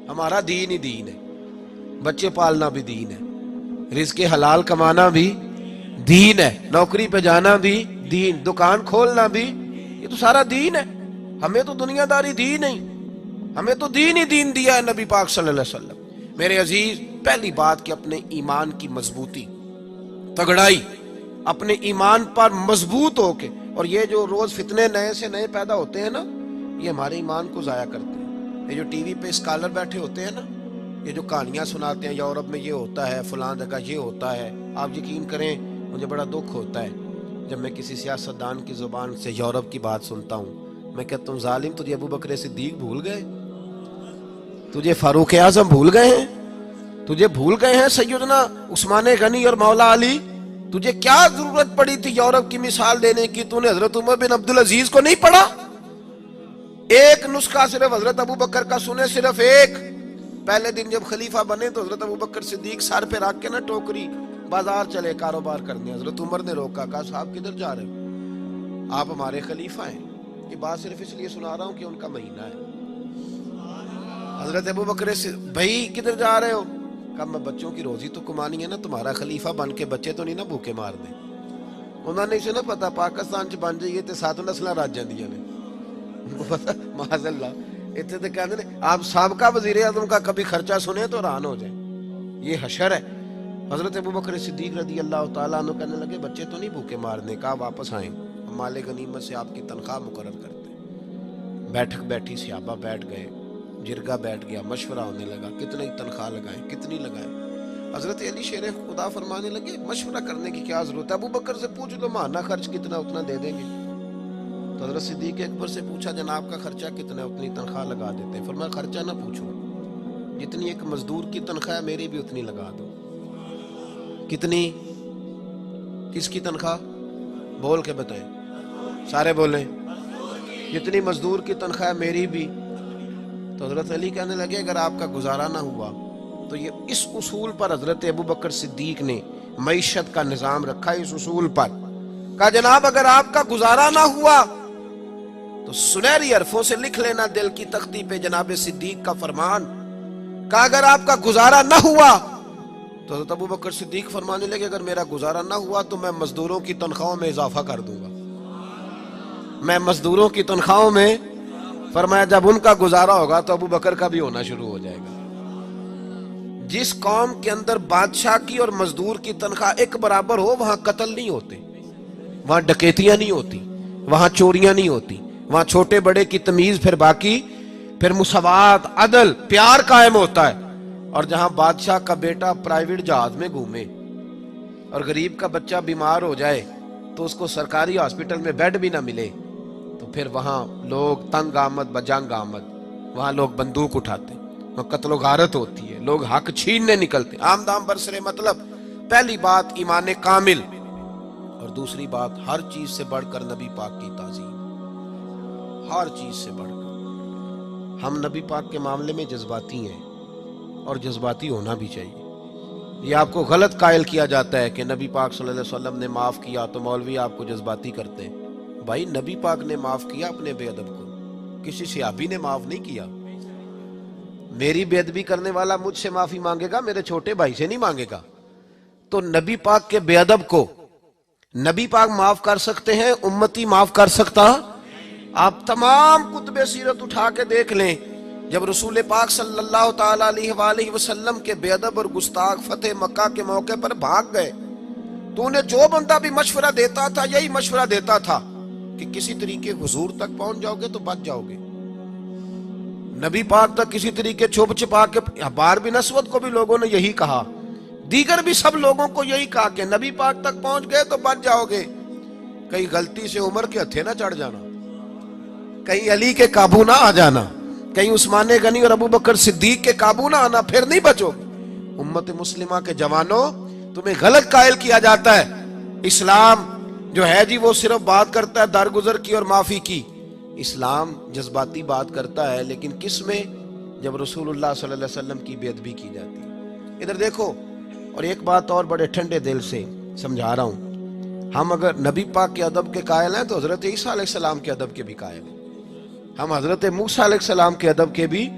ہمارا دین ہی دین ہے، بچے پالنا بھی دین ہے، رزق حلال کمانا بھی دین ہے، نوکری پہ جانا بھی دین، دکان کھولنا بھی، یہ تو سارا دین ہے۔ ہمیں تو دنیا داری دی نہیں، ہمیں تو دین ہی دین دیا ہے نبی پاک صلی اللہ علیہ وسلم۔ میرے عزیز، پہلی بات کہ اپنے ایمان کی مضبوطی، تگڑائی، اپنے ایمان پر مضبوط ہو کے، اور یہ جو روز فتنے نئے سے نئے پیدا ہوتے ہیں نا، یہ ہمارے ایمان کو ضائع کرتے ہیں۔ یہ جو ٹی وی پہ اسکالر بیٹھے ہوتے ہیں نا، یہ جو کہانیاں سناتے ہیں یورپ میں یہ ہوتا ہے، فلاں جگہ یہ ہوتا ہے، آپ یقین کریں مجھے بڑا دکھ ہوتا ہے جب میں کسی سیاستدان کی زبان سے یورپ کی بات سنتا ہوں۔ میں کہتا ہوں ظالم، تجھے ابو بکر صدیق بھول گئے؟ تجھے فاروق اعظم بھول گئے ہیں؟ تجھے بھول گئے ہیں سیدنا عثمان غنی اور مولا علی؟ تجھے کیا ضرورت پڑی تھی یورپ کی مثال دینے کی؟ تو نے حضرت عمر بن عبدالعزیز کو نہیں پڑھا؟ ایک نسخہ صرف حضرت ابو بکر کا سنے، صرف ایک۔ پہلے دن جب خلیفہ بنے تو حضرت ابو بکر صدیق سر پہ رکھ کے نا ٹوکری بازار چلے کاروبار کرنے۔ حضرت عمر نے روکا، کہا صاحب کدھر جا رہے ہو؟ آپ ہمارے خلیفہ ہیں۔ یہ بات صرف اس لیے سنا رہا ہوں کہ ان کا مہینہ ہے۔ حضرت ابو بکر بھائی کدھر جا رہے ہو؟ کہا میں بچوں کی روزی تو کمانی ہے نا، تمہارا خلیفہ بن کے بچے تو نہیں نا بھوکے مار دیں۔ انہوں نے اسے نہ پتا پاکستان چ بن جائیے تے 7 نسلاں رج جاندیاں نے، معاذ اللہ۔ اتنے تو کہتے ہیں آپ سابقہ وزیر اعظم کا کبھی خرچہ سنے تو حیران ہو جائیں، یہ حشر ہے۔ حضرت ابو بکر صدیق رضی اللہ تعالیٰ عنہ کہنے لگے بچے تو نہیں بھوکے مارنے، کہا واپس آئیں، ہم مال غنیمت سے آپ کی تنخواہ مقرر کرتے ہیں۔ بیٹھک بیٹھی، صحابہ بیٹھ گئے، جرگہ بیٹھ گیا، مشورہ ہونے لگا کتنی تنخواہ لگائیں، کتنی لگائیں۔ حضرت علی شیر خدا فرمانے لگے مشورہ کرنے کی کیا ضرورت ہے، ابو بکر سے پوچھ لو ماہانہ خرچ کتنا اتنا دے دیں گے۔ تو حضرت صدیق اکبر سے پوچھا جناب کا خرچہ کتنا ہے، اتنی تنخواہ لگا دیتے ہیں۔ فرمایا خرچہ نہ پوچھو، جتنی ایک مزدور کی تنخواہ ہے میری بھی اتنی لگا دو۔ کتنی؟ کس کی تنخواہ؟ بول کے بتائیں، سارے بولیں۔ جتنی مزدور کی تنخواہ ہے میری بھی۔ تو حضرت علی کہنے لگے اگر آپ کا گزارا نہ ہوا تو یہ اس اصول پر حضرت ابو بکر صدیق نے معیشت کا نظام رکھا، اس اصول پر کہا جناب اگر آپ کا گزارا نہ ہوا تو سنہری حرفوں سے لکھ لینا دل کی تختی پہ جناب صدیق کا فرمان، کہا اگر آپ کا گزارا نہ ہوا تو حضرت ابو بکر صدیق فرمانے لگے اگر میرا گزارا نہ ہوا تو میں مزدوروں کی تنخواہوں میں اضافہ کر دوں گا، میں مزدوروں کی تنخواہوں میں۔ فرمایا جب ان کا گزارا ہوگا تو ابو بکر کا بھی ہونا شروع ہو جائے گا۔ جس قوم کے اندر بادشاہ کی اور مزدور کی تنخواہ ایک برابر ہو وہاں قتل نہیں ہوتے، وہاں ڈکیتیاں نہیں ہوتی، وہاں چوریاں نہیں ہوتی، وہاں چھوٹے بڑے کی تمیز، پھر باقی پھر مساوات، عدل، پیار قائم ہوتا ہے۔ اور جہاں بادشاہ کا بیٹا پرائیویٹ جہاز میں گھومے اور غریب کا بچہ بیمار ہو جائے تو اس کو سرکاری ہاسپٹل میں بیڈ بھی نہ ملے تو پھر وہاں لوگ تنگ آمد بجنگ آمد، وہاں لوگ بندوق اٹھاتے، وہاں قتل و غارت ہوتی ہے، لوگ حق چھیننے نکلتے، عام دام برسرے۔ مطلب پہلی بات ایمان کامل، اور دوسری بات ہر چیز سے بڑھ کر نبی پاک کی تعظیم، ہر چیز سے بڑھ کر۔ ہم نبی پاک کے معاملے میں جذباتی ہیں اور جذباتی ہونا بھی چاہیے۔ یہ آپ کو غلط قائل کیا جاتا ہے کہ نبی پاک صلی اللہ علیہ وسلم نے معاف کیا تو مولوی آپ کو جذباتی کرتے ہیں۔ بھائی نبی پاک نے معاف کیا اپنے بے ادب کو، کسی صحابی نے معاف نہیں کیا۔ میری بے ادبی کرنے والا مجھ سے معافی مانگے گا، میرے چھوٹے بھائی سے نہیں مانگے گا۔ تو نبی پاک کے بے ادب کو نبی پاک معاف کر سکتے ہیں، امتی معاف کر سکتا؟ آپ تمام کتب سیرت اٹھا کے دیکھ لیں، جب رسول پاک صلی اللہ تعالیٰ علیہ وآلہ وسلم کے بے ادب اور گستاخ فتح مکہ کے موقع پر بھاگ گئے تو انہیں جو بندہ بھی مشورہ دیتا تھا یہی مشورہ دیتا تھا کہ کسی طریقے حضور تک پہنچ جاؤ گے تو بچ جاؤ گے، نبی پاک تک کسی طریقے چھپ چھپا کے۔ حبار بن اسود کو بھی لوگوں نے یہی کہا، دیگر بھی سب لوگوں کو یہی کہا کہ نبی پاک تک پہنچ گئے تو بچ جاؤ گے۔ کہیں غلطی سے عمر کے ہتھے نہ چڑھ جانا، کہیں علی کے قابو نہ آ جانا، کہیں عثمان غنی اور ابو بکر صدیق کے قابو نہ آنا، پھر نہیں بچو گے۔ امت مسلمہ کے جوانوں تمہیں غلط قائل کیا جاتا ہے، اسلام جو ہے جی وہ صرف بات کرتا ہے درگزر کی اور معافی کی۔ اسلام جذباتی بات کرتا ہے، لیکن کس میں؟ جب رسول اللہ صلی اللہ علیہ وسلم کی بے ادبی کی جاتی ہے۔ ادھر دیکھو، اور ایک بات اور بڑے ٹھنڈے دل سے سمجھا رہا ہوں، ہم اگر نبی پاک کے ادب کے قائل ہیں تو حضرت عیسیٰ علیہ السلام کے ادب کے بھی قائل ہیں، ہم حضرت موسیٰ علیہ السلام کے ادب کے بھی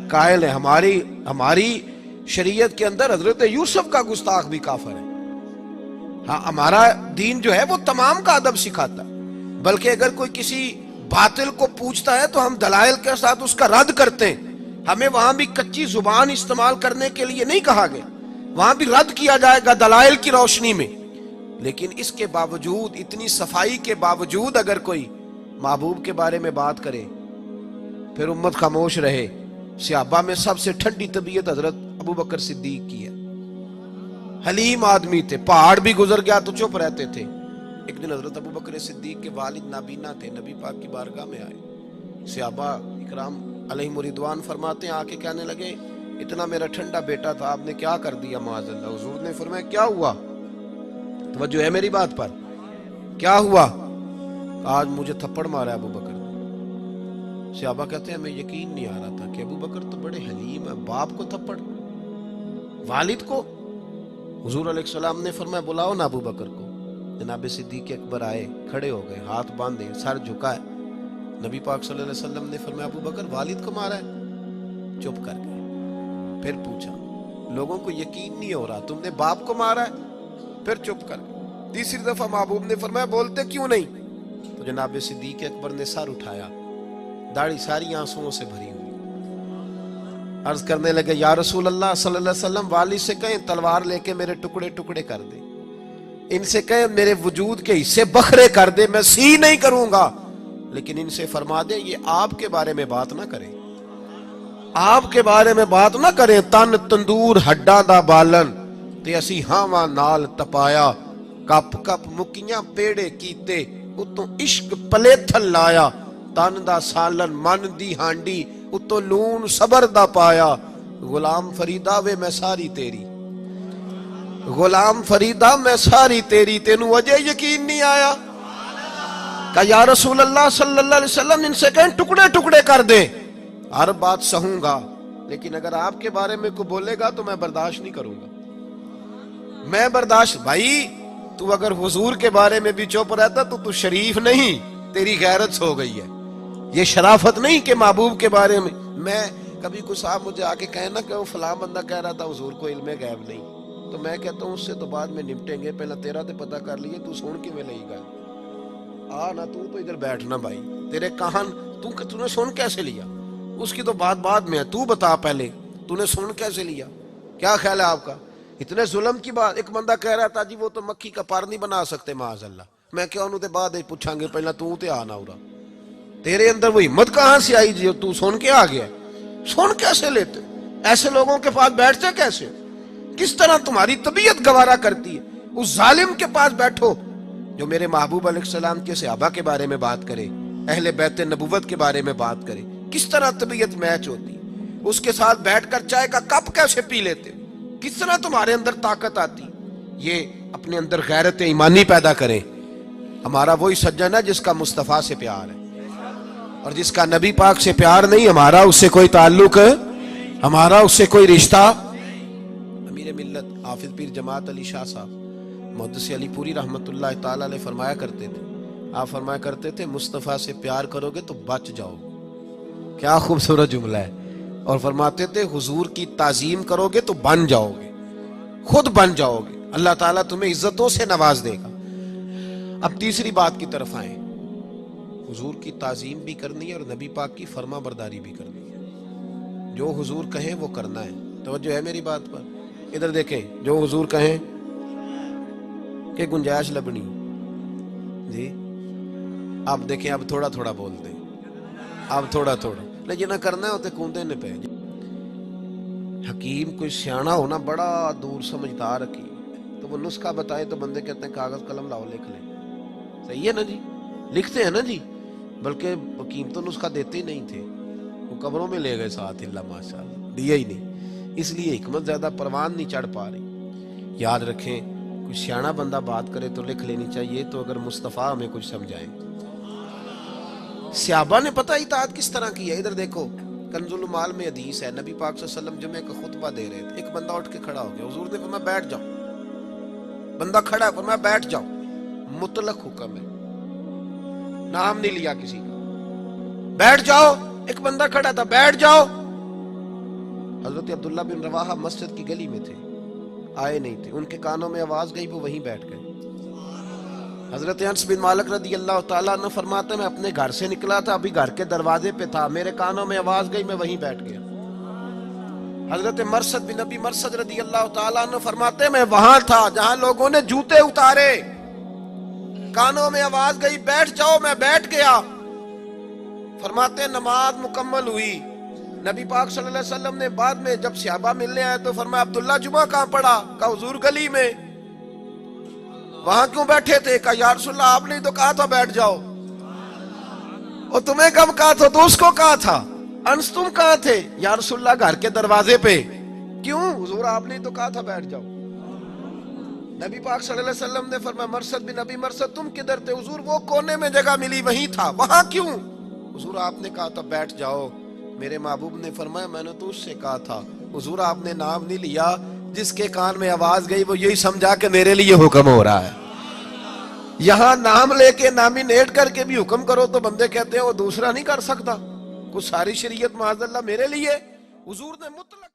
قائل ہیں ہماری شریعت کے اندر حضرت یوسف کا گستاخ بھی کافر ہے. ہاں ہمارا دین جو ہے وہ تمام کا ادب سکھاتا ہے، بلکہ اگر کوئی کسی باطل کو پوچھتا ہے تو ہم دلائل کے ساتھ اس کا رد کرتے ہیں. ہمیں وہاں بھی کچی زبان استعمال کرنے کے لیے نہیں کہا گیا، وہاں بھی رد کیا جائے گا دلائل کی روشنی میں. لیکن اس کے باوجود، اتنی صفائی کے باوجود اگر کوئی محبوب کے بارے میں بات کرے پھر امت خاموش رہے. صحابہ میں سب سے ٹھنڈی طبیعت حضرت ابو بکر صدیق کی ہے. حلیم آدمی تھے، پہاڑ بھی گزر گیا تو چپ رہتے تھے. ایک دن حضرت ابو بکر صدیق کے والد نابینا تھے، نبی پاک کی بارگاہ میں آئے. صحابہ اکرام علیہم رضوان فرماتے ہیں، آ کے کہنے لگے اتنا میرا ٹھنڈا بیٹا تھا، آپ نے کیا کر دیا معاذ اللہ. حضور نے فرمایا کیا ہوا؟ توجہ ہے میری بات پر؟ کیا ہوا؟ آج مجھے تھپڑ مارا ابو بکر. صحابہ کہتے ہیں ہمیں یقین نہیں آ رہا تھا کہ ابو بکر تو بڑے حلیم ہیں، باپ کو تھپڑ، والد کو. حضور علیہ السلام نے فرمایا بلاؤ نا ابو بکر کو. جناب صدیق اکبر آئے، کھڑے ہو گئے، ہاتھ باندھے، سر جھکائے. نبی پاک صلی اللہ علیہ وسلم نے فرمایا ابو بکر والد کو مارا ہے؟ چپ کر گئے. پھر پوچھا، لوگوں کو یقین نہیں ہو رہا، تم نے باپ کو مارا ہے؟ پھر چپ کر گئے. تیسری دفعہ محبوب نے فرمایا بولتے کیوں نہیں؟ تو جناب صدیق اکبر نے سر اٹھایا، داڑھی ساری آنسوؤں سے بھری ہوئی. عرض کرنے لگے یا رسول اللہ صلی اللہ علیہ وسلم، والد سے کہیں تلوار لے کے میرے ٹکڑے ٹکڑے کر دے، ان سے کہیں میرے وجود کے حصے بکھرے کر دے، میں سی نہیں کروں گا، لیکن ان سے فرما دیں یہ آپ کے بارے میں بات نہ کریں، آپ کے بارے میں بات نہ کریں. تن تندور ہڈاں دا بالن تے اسی ہاواں نال تپایا، کپ کپ مکیاں پیڑے کیتے اتوں عشق پلے تھل لایا. تن دا سالن من دی ہانڈی اتوں لون صبر دا پایا. غلام فریدا وے میں ساری تیری، غلام فریدا میں ساری تیری، تینوں وجہ یقین نہیں آیا؟ کہ یا رسول اللہ صلی اللہ علیہ وسلم ان سے کہیں ٹکڑے ٹکڑے کر دیں. ہر بات سہوں گا، لیکن اگر آپ کے بارے میں کوئی بولے گا تو میں برداشت نہیں کروں گا. میں برداشت، بھائی تو اگر حضور کے بارے میں بھی چپ رہتا تو شریف نہیں، تیری غیرت ہو گئی ہے. یہ شرافت نہیں کہ محبوب کے بارے میں کبھی کوئی صاحب مجھے آ کے کہے نا کہ وہ فلاں بندہ کہہ رہا تھا حضور کو علم غیب نہیں، تو میں کہتا ہوں اس سے تو بعد میں نمٹیں گے، پہلے تیرا تو پتہ کر لیے تو سن کے میں لئی گا. نا تو ادھر بیٹھنا بھائی، تیرے کہن تو نے سن کیسے لیا؟ اس کی تو بات بعد میں ہے، تو بتا پہلے تو نے سن کیسے لیا؟ کیا خیال ہے آپ کا؟ اتنے ظلم کی بات. ایک بندہ کہہ رہا تھا جی وہ تو مکھی کا پر نہیں بنا سکتے معاذ اللہ. میں کیا انہوں تے بعد پوچھاں گے، پہلے تو تے آنا ہو رہا، تیرے اندر وہ ہمت کہاں سے آئی جی تو سن کے آ گیا؟ سن کیسے لیتے؟ ایسے لوگوں کے پاس بیٹھتے کیسے؟ کس طرح تمہاری طبیعت گوارا کرتی ہے اس ظالم کے پاس بیٹھو جو میرے محبوب علیہ السلام کے صحابہ کے بارے میں بات کرے، اہل بیت نبوت کے بارے میں بات کرے؟ کس طرح طبیعت میچ ہوتی؟ اس کے ساتھ بیٹھ کر چائے کا کپ کیسے پی لیتے؟ کس طرح تمہارے اندر طاقت آتی؟ یہ اپنے اندر غیرت ایمانی پیدا کریں. ہمارا وہی سجن ہے جس کا مصطفیٰ سے پیار ہے، اور جس کا نبی پاک سے پیار نہیں، ہمارا اس سے کوئی تعلق، ہمارا اس سے کوئی رشتہ. امیر ملت حافظ پیر جماعت علی شاہ صاحب محدث علی پوری رحمت اللہ تعالی علیہ فرمایا کرتے تھے، آپ فرمایا کرتے تھے مصطفیٰ سے پیار کرو گے تو بچ جاؤ. کیا خوبصورت جملہ ہے. اور فرماتے تھے حضور کی تعظیم کرو گے تو بن جاؤ گے، خود بن جاؤ گے، اللہ تعالیٰ تمہیں عزتوں سے نواز دے گا. اب تیسری بات کی طرف آئیں. حضور کی تعظیم بھی کرنی ہے اور نبی پاک کی فرما برداری بھی کرنی ہے. جو حضور کہیں وہ کرنا ہے. توجہ ہے میری بات پر؟ ادھر دیکھیں، جو حضور کہیں کہ گنجائش لبنی جی، اب دیکھیں اب تھوڑا تھوڑا بولتے ہیں، اب تھوڑا تھوڑا، لیکن نہ کرنا ہوتے کوندے نے پہ. حکیم کوئی سیانا ہونا بڑا دور سمجھدار حکیم، تو وہ نسخہ بتائے تو بندے کہتے ہیں کاغذ قلم لاؤ لکھ لیں. صحیح ہے نا جی، لکھتے ہیں نا جی. بلکہ حکیم تو نسخہ دیتے ہی نہیں تھے، وہ قبروں میں لے گئے ساتھ، اللہ ماشاء اللہ دیا ہی نہیں. اس لیے حکمت زیادہ پروان نہیں چڑھ پا رہی. یاد رکھیں کوئی سیانا بندہ بات کرے تو لکھ لینی چاہیے، تو اگر مصطفیٰ ہمیں کچھ سمجھائیں. صحابہ نے پتہ اطاعت کس طرح کی ہے. ادھر دیکھو کنز المال میں حدیث ہے، نبی پاک صلی اللہ علیہ وسلم جمعے کا خطبہ دے رہے تھے، ایک بندہ اٹھ کے کھڑا ہو گیا، حضور نے فرمایا بیٹھ جاؤ. بندہ کھڑا ہے، فرمایا بیٹھ جاؤ. مطلق حکم ہے، نام نہیں لیا کسی کا. بیٹھ جاؤ. ایک بندہ کھڑا تھا، بیٹھ جاؤ. حضرت عبداللہ بن رواحہ مسجد کی گلی میں تھے، آئے نہیں تھے، ان کے کانوں میں آواز گئی، وہ وہیں بیٹھ گئے۔ حضرت انس بن مالک رضی اللہ تعالیٰ عنہ فرماتے ہیں میں اپنے گھر سے نکلا تھا، ابھی گھر کے دروازے پہ تھا، میرے کانوں میں آواز گئی، میں وہیں بیٹھ گیا۔ حضرت مرثد بن ابی مرثد رضی اللہ تعالیٰ عنہ فرماتے ہیں میں وہاں تھا جہاں لوگوں نے جوتے اتارے، کانوں میں آواز گئی بیٹھ جاؤ، میں بیٹھ گیا۔ فرماتے ہیں نماز مکمل ہوئی، نبی پاک صلی اللہ علیہ وسلم نے بعد میں جب صحابہ ملنے آئے تو فرمایا عبداللہ جمعہ کہاں پڑھا؟ کہا حضور گلی میں۔ وہاں کیوں بیٹھے تھے؟ کہا یا رسول اللہ آپ نے تو کہا تھا بیٹھ جاؤ، اور تمہیں کب کہا تھا؟ تو اس کو کہا تھا۔ انس تم کہاں تھے؟ یا رسول اللہ گھر کے دروازے پہ۔ کیوں؟ حضور آپ نے تو کہا تھا بیٹھ جاؤ۔ نبی پاک صلی اللہ علیہ وسلم نے فرمایا مرثد بن ابی مرثد تم کدھر تھے؟ حضور وہ کونے میں جگہ ملی وہیں تھا۔ وہاں کیوں؟ حضور آپ نے کہا تھا بیٹھ جاؤ۔ میرے محبوب نے فرمایا میں نے تو اس سے کہا تھا، حضور آپ نے نام نہیں لیا، جس کے کان میں آواز گئی وہ یہی سمجھا کہ میرے لیے حکم ہو رہا ہے۔ یہاں نام لے کے نامینیٹ کر کے بھی حکم کرو تو بندے کہتے ہیں وہ دوسرا نہیں کر سکتا، کچھ ساری شریعت معاذ اللہ میرے لیے۔ حضور نے مطلق